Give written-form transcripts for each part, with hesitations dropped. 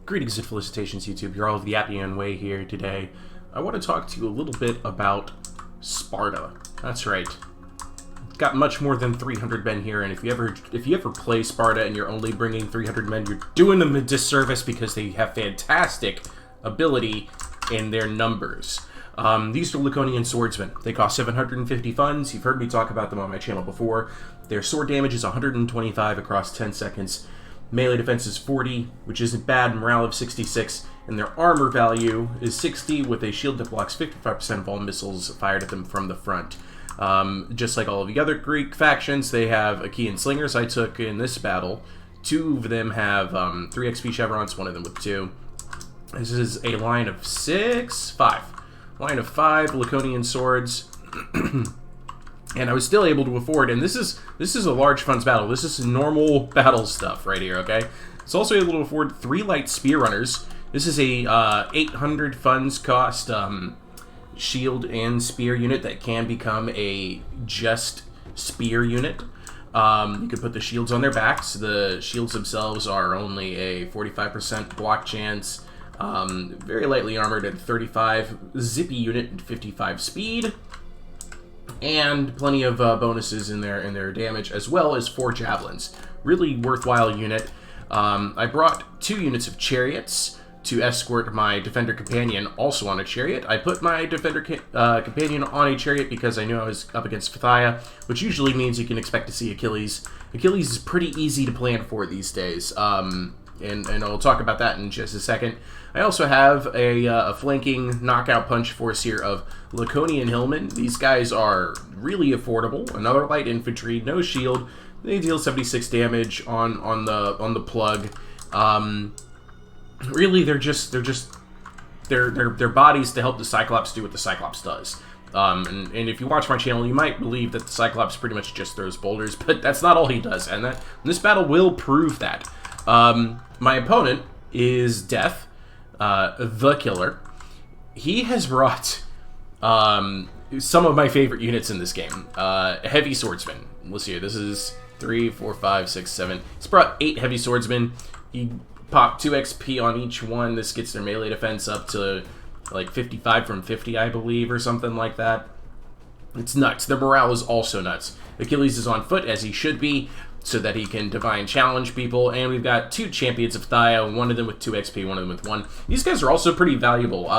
Greetings and felicitations, YouTube. You're all of the Appian Way here today. I want to talk to you a little bit about Sparta. That's right. Got much more than 300 men here, and if you ever play Sparta and you're only bringing 300 men, you're doing them a disservice because they have fantastic ability in their numbers. These are Laconian swordsmen. They cost 750 funds. You've heard me talk about them on my channel before. Their sword damage is 125 across 10 seconds. Melee defense is 40, which isn't bad. Morale of 66, and their armor value is 60 with a shield that blocks 55% of all missiles fired at them from the front. Just like all of the other Greek factions, they have Achaean slingers I took in this battle. Two of them have 3 XP chevrons, one of them with 2. This is a line of 5 Laconian swords. And I was still able to afford, and this is a large funds battle. This is normal battle stuff right here, okay? It's also able to afford 3 light spear runners. This is a 800 funds cost shield and spear unit that can become a just spear unit. You can put the shields on their backs. The shields themselves are only a 45% block chance. Very lightly armored at 35, zippy unit at 55 speed. And plenty of bonuses in their damage, as well as 4 javelins. Really worthwhile unit. I brought 2 units of chariots to escort my defender companion also on a chariot. I put my defender companion on a chariot because I knew I was up against Phthia, which usually means you can expect to see Achilles. Achilles is pretty easy to plan for these days, and I'll talk about that in just a second. I also have a flanking knockout punch force here of Laconian hillmen. These guys are really affordable. Another light infantry, no shield. They deal 76 damage on the plug. Really, they're bodies to help the Cyclops do what the Cyclops does. And if you watch my channel, you might believe that the Cyclops pretty much just throws boulders, but that's not all he does, and this battle will prove that. My opponent is Death, the Killer. He has brought some of my favorite units in this game. Heavy Swordsman. Let's see here. This is 3, 4, 5, 6, 7. He's brought 8 Heavy Swordsmen. He popped 2 XP on each one. This gets their melee defense up to like 55 from 50, I believe, or something like that. It's nuts. Their morale is also nuts. Achilles is on foot, as he should be, so that he can divine challenge people. And we've got 2 champions of Phthia, one of them with 2 XP, one of them with 1. These guys are also pretty valuable,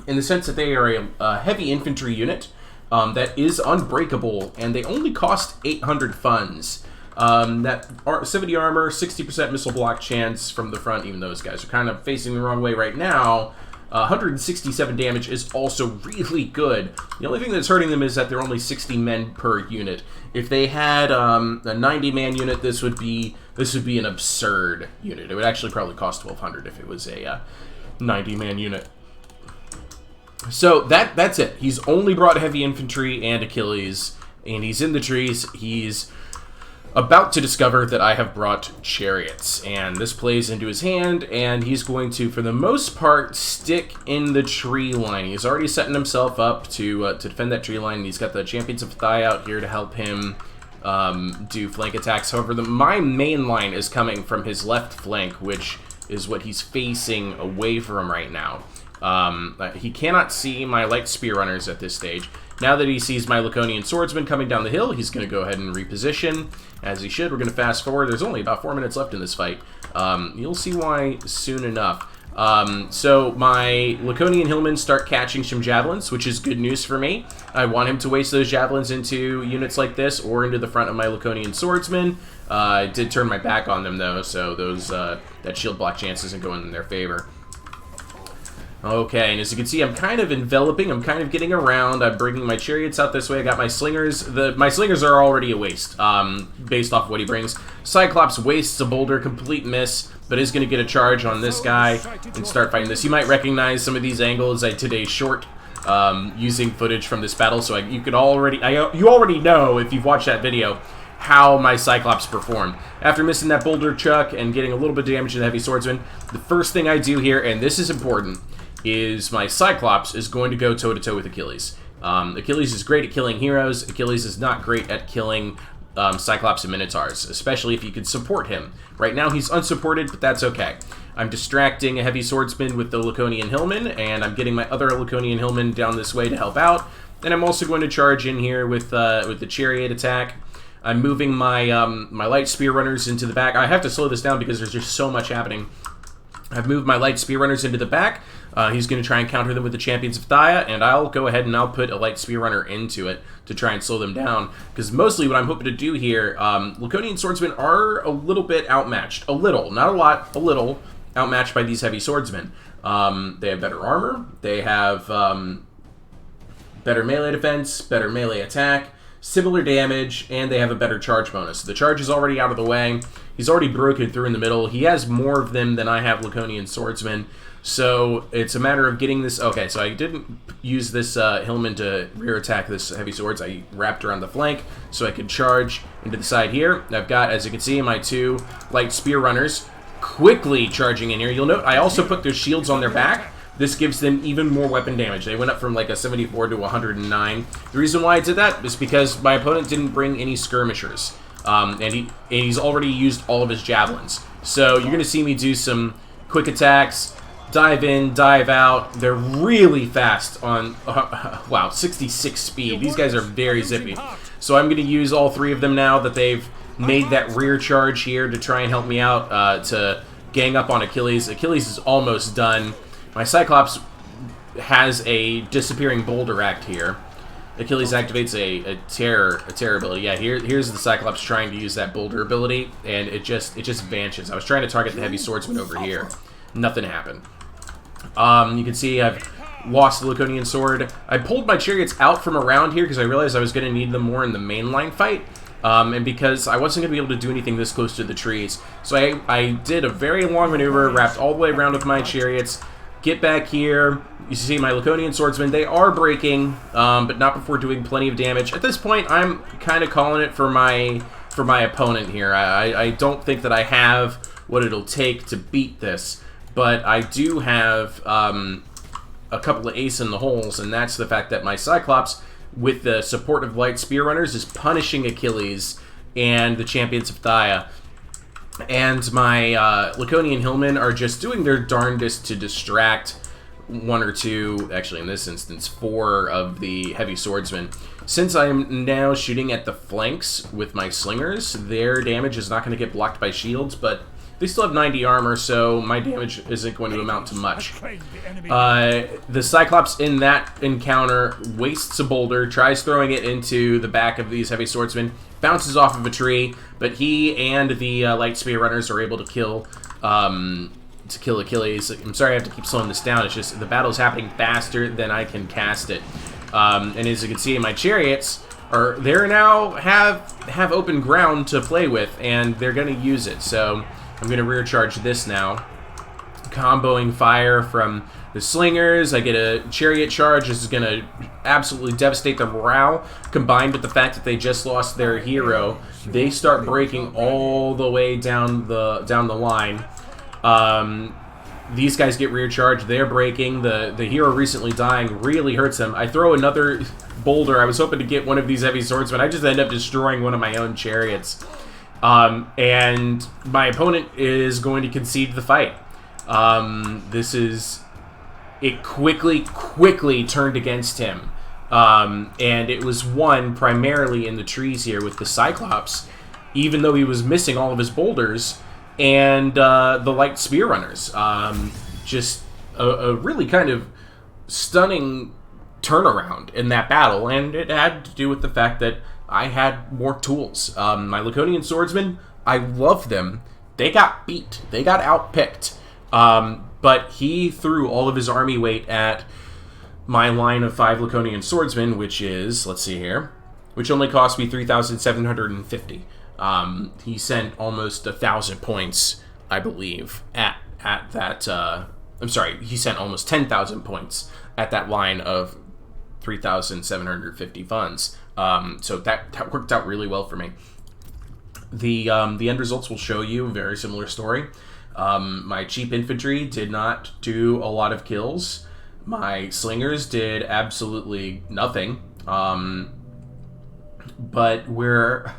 in the sense that they are a heavy infantry unit that is unbreakable, and they only cost 800 funds. That 70 armor, 60% missile block chance from the front, even though those guys are kind of facing the wrong way right now. 167 damage is also really good. The only thing that's hurting them is that they're only 60 men per unit. If they had a 90-man unit, this would be an absurd unit. It would actually probably cost 1,200 if it was a 90-man unit. So that's it. He's only brought heavy infantry and Achilles, and he's in the trees. He's about to discover that I have brought chariots, and this plays into his hand, and he's going to, for the most part, stick in the tree line. He's already setting himself up to defend that tree line. He's got the champions of Phthia out here to help him do flank attacks. However, my main line is coming from his left flank, which is what he's facing away from right now. He cannot see my light spear runners at this stage. Now that he sees my Laconian swordsman coming down the hill, he's going to go ahead and reposition, as he should. We're going to fast forward. There's only about 4 minutes left in this fight. You'll see why soon enough. So my Laconian hillmen start catching some javelins, which is good news for me. I want him to waste those javelins into units like this or into the front of my Laconian swordsmen. I did turn my back on them, though, so those that shield block chance isn't going in their favor. Okay, and as you can see, I'm kind of enveloping, I'm kind of getting around, I'm bringing my chariots out this way, I got my slingers. My slingers are already a waste, based off of what he brings. Cyclops wastes a boulder, complete miss, but is going to get a charge on this guy and start fighting this. You might recognize some of these angles I today short, using footage from this battle, so you already know, if you've watched that video, how my Cyclops performed. After missing that boulder chuck and getting a little bit of damage to the heavy swordsman, the first thing I do here, and this is important, is my Cyclops is going to go toe-to-toe with Achilles. Achilles is great at killing heroes. Achilles is not great at killing Cyclops and Minotaurs, especially if you could support him. Right now he's unsupported, but that's okay. I'm distracting a heavy swordsman with the Laconian Hillman, and I'm getting my other Laconian Hillman down this way to help out. And I'm also going to charge in here with the chariot attack. I'm moving my my light spear runners into the back. I have to slow this down because there's just so much happening. I've moved my light spear runners into the back. He's going to try and counter them with the Champions of Phthia, and I'll go ahead and I'll put a light spear runner into it to try and slow them down. Because mostly what I'm hoping to do here, Laconian swordsmen are a little bit outmatched. A little, not a lot, a little outmatched by these heavy swordsmen. They have better armor. They have better melee defense, better melee attack, similar damage, and they have a better charge bonus. The charge is already out of the way. He's already broken through in the middle. He has more of them than I have Laconian swordsmen. So it's a matter of getting this... Okay, so I didn't use this Hillman to rear attack this heavy swords. I wrapped around the flank so I could charge into the side here. I've got, as you can see, my two light spear runners quickly charging in here. You'll note I also put their shields on their back. This gives them even more weapon damage. They went up from like a 74 to 109. The reason why I did that is because my opponent didn't bring any skirmishers. And he's already used all of his javelins. So you're going to see me do some quick attacks, dive in, dive out. They're really fast on, wow, 66 speed. These guys are very zippy. So I'm going to use all three of them now that they've made that rear charge here to try and help me out to gang up on Achilles. Achilles is almost done. My Cyclops has a disappearing boulder act here. Achilles activates a terror ability. Yeah, here's the Cyclops trying to use that boulder ability, and it just vanishes. I was trying to target the heavy swordsman over here. Nothing happened. You can see I've lost the Laconian sword. I pulled my chariots out from around here because I realized I was going to need them more in the mainline fight. And because I wasn't going to be able to do anything this close to the trees. So I did a very long maneuver, wrapped all the way around with my chariots. Get back here. You see my Laconian swordsmen. They are breaking, but not before doing plenty of damage. At this point, I'm kind of calling it for my opponent here. I don't think that I have what it'll take to beat this, but I do have a couple of ace in the holes, and that's the fact that my Cyclops, with the support of light spear runners, is punishing Achilles and the Champions of Phthia. And my Laconian Hillmen are just doing their darndest to distract one or two, actually in this instance, 4 of the heavy swordsmen. Since I'm now shooting at the flanks with my slingers, their damage is not going to get blocked by shields, but they still have 90 armor, so my damage isn't going to amount to much. The Cyclops in that encounter wastes a boulder, tries throwing it into the back of these heavy swordsmen, bounces off of a tree, but he and the light spear runners are able to kill Achilles. I'm sorry I have to keep slowing this down. It's just the battle's happening faster than I can cast it. And as you can see, my chariots they now have open ground to play with, and they're going to use it. So I'm going to rear charge this now, comboing fire from the slingers. I get a chariot charge. This is going to absolutely devastate their morale, combined with the fact that they just lost their hero. They start breaking all the way down the line. These guys get rear charged. They're breaking. The hero recently dying really hurts them. I throw another boulder. I was hoping to get one of these heavy swordsmen. I just end up destroying one of my own chariots. And my opponent is going to concede the fight. It quickly turned against him. And it was won primarily in the trees here with the Cyclops, even though he was missing all of his boulders, and the light spear runners. Just a really kind of stunning turnaround in that battle, and it had to do with the fact that I had more tools. My Laconian swordsmen, I love them. They got beat. They got outpicked. But he threw all of his army weight at my line of 5 Laconian swordsmen, which is, let's see here, which only cost me 3,750. He sent almost 1,000 points, I believe, at that, I'm sorry, he sent almost 10,000 points at that line of 3,750 funds. So that worked out really well for me. The end results will show you a very similar story. My cheap infantry did not do a lot of kills. My slingers did absolutely nothing. But where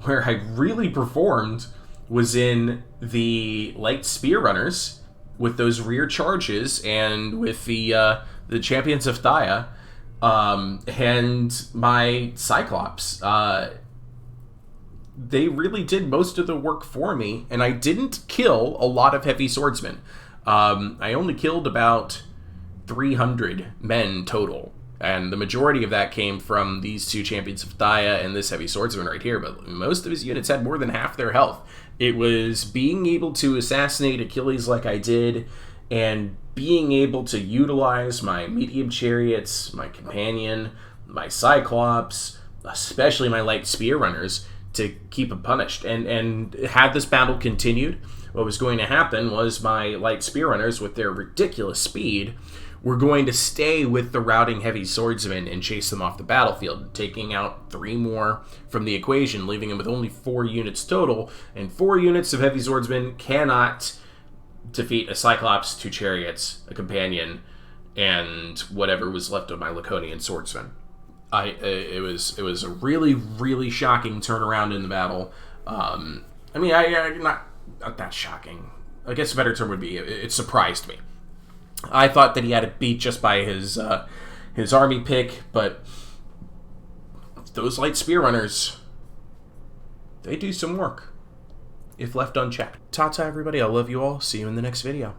I really performed was in the light spear runners with those rear charges and with the champions of Phthia and my Cyclops. They really did most of the work for me, and I didn't kill a lot of heavy swordsmen. I only killed about 300 men total, and the majority of that came from these two champions of Phthia and this heavy swordsman right here, but most of his units had more than half their health. It was being able to assassinate Achilles like I did, and being able to utilize my medium chariots, my companion, my Cyclops, especially my light spear runners, to keep him punished. And had this battle continued, what was going to happen was my light spear runners, with their ridiculous speed, were going to stay with the routing heavy swordsmen and chase them off the battlefield, taking out 3 more from the equation, leaving him with only 4 units total, and 4 units of heavy swordsmen cannot defeat a Cyclops, 2 chariots, a companion, and whatever was left of my Laconian swordsman. It was a really, really shocking turnaround in the battle. Not that shocking. I guess a better term would be it surprised me. I thought that he had it beat just by his army pick, but those light spear runners, they do some work if left unchecked. Ta-ta, everybody. I love you all. See you in the next video.